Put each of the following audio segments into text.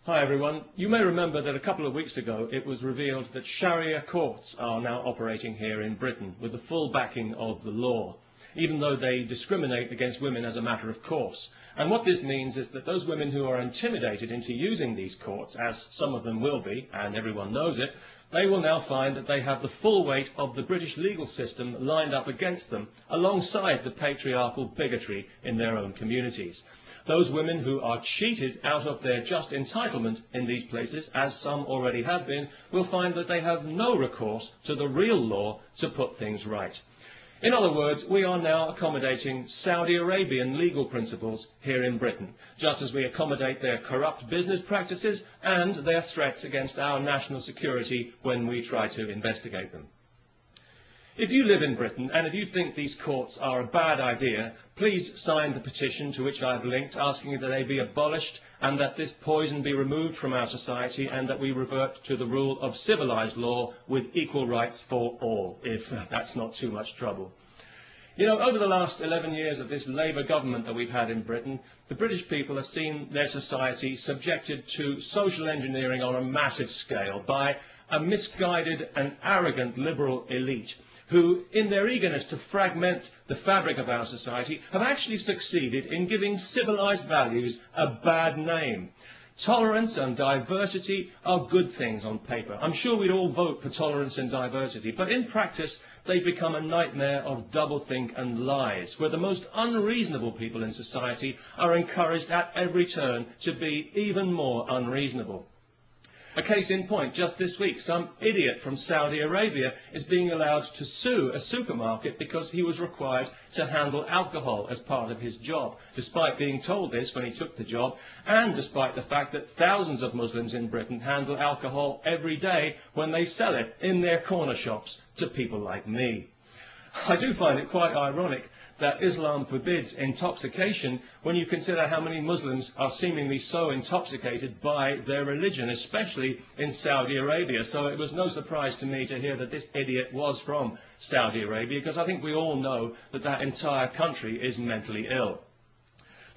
Hi everyone. You may remember that a couple of weeks ago it was revealed that Sharia courts are now operating here in Britain with the full backing of the law, even though they discriminate against women as a matter of course. And what this means is that those women who are intimidated into using these courts, as some of them will be, and everyone knows it, they will now find that they have the full weight of the British legal system lined up against them, alongside the patriarchal bigotry in their own communities. Those women who are cheated out of their just entitlement in these places, as some already have been, will find that they have no recourse to the real law to put things right. In other words, we are now accommodating Saudi Arabian legal principles here in Britain, just as we accommodate their corrupt business practices and their threats against our national security when we try to investigate them. If you live in Britain and if you think these courts are a bad idea, please sign the petition to which I have linked, asking that they be abolished and that this poison be removed from our society and that we revert to the rule of civilised law with equal rights for all, if that's not too much trouble. You know, over the last 11 years of this Labour government that we've had in Britain, the British people have seen their society subjected to social engineering on a massive scale by a misguided and arrogant liberal elite who, in their eagerness to fragment the fabric of our society, have actually succeeded in giving civilised values a bad name. Tolerance and diversity are good things on paper. I'm sure we'd all vote for tolerance and diversity, but in practice they've become a nightmare of doublethink and lies, where the most unreasonable people in society are encouraged at every turn to be even more unreasonable. A case in point, just this week, some idiot from Saudi Arabia is being allowed to sue a supermarket because he was required to handle alcohol as part of his job, despite being told this when he took the job, and despite the fact that thousands of Muslims in Britain handle alcohol every day when they sell it in their corner shops to people like me. I do find it quite ironic that Islam forbids intoxication when you consider how many Muslims are seemingly so intoxicated by their religion, especially in Saudi Arabia. So it was no surprise to me to hear that this idiot was from Saudi Arabia, because I think we all know that that entire country is mentally ill.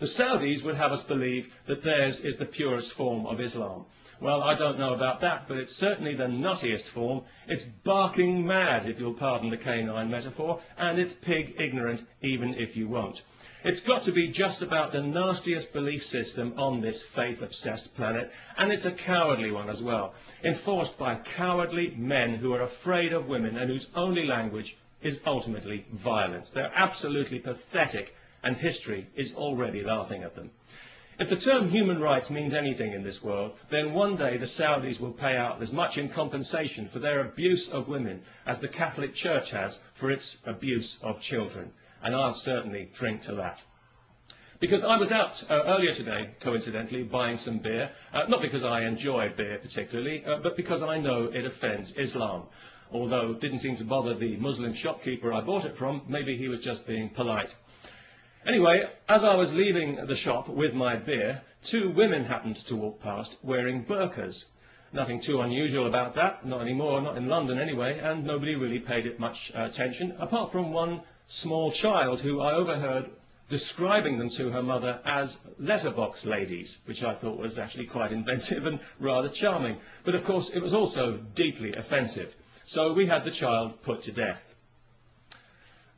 The Saudis would have us believe that theirs is the purest form of Islam. Well, I don't know about that, but it's certainly the nuttiest form. It's barking mad, if you'll pardon the canine metaphor, and it's pig ignorant, even if you won't. It's got to be just about the nastiest belief system on this faith-obsessed planet, and it's a cowardly one as well, enforced by cowardly men who are afraid of women and whose only language is ultimately violence. They're absolutely pathetic, and history is already laughing at them. If the term human rights means anything in this world, then one day the Saudis will pay out as much in compensation for their abuse of women as the Catholic Church has for its abuse of children. And I'll certainly drink to that. Because I was out earlier today, coincidentally, buying some beer, not because I enjoy beer particularly, but because I know it offends Islam. Although it didn't seem to bother the Muslim shopkeeper I bought it from, maybe he was just being polite. Anyway, as I was leaving the shop with my beer, two women happened to walk past wearing burqas. Nothing too unusual about that, not anymore, not in London anyway, and nobody really paid it much attention, apart from one small child who I overheard describing them to her mother as letterbox ladies, which I thought was actually quite inventive and rather charming. But of course it was also deeply offensive, so we had the child put to death.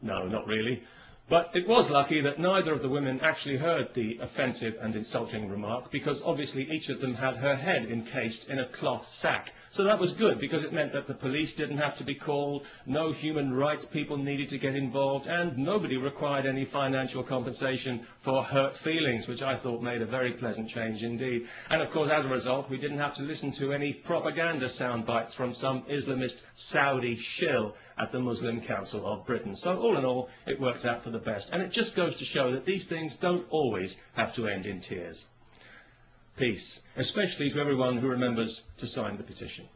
No, not really. But it was lucky that neither of the women actually heard the offensive and insulting remark, because obviously each of them had her head encased in a cloth sack. So that was good, because it meant that the police didn't have to be called, no human rights people needed to get involved, and nobody required any financial compensation for hurt feelings, which I thought made a very pleasant change indeed. And of course, as a result, we didn't have to listen to any propaganda sound bites from some Islamist Saudi shill at the Muslim Council of Britain. So all in all, it worked out for the best. And it just goes to show that these things don't always have to end in tears. Peace, especially to everyone who remembers to sign the petition.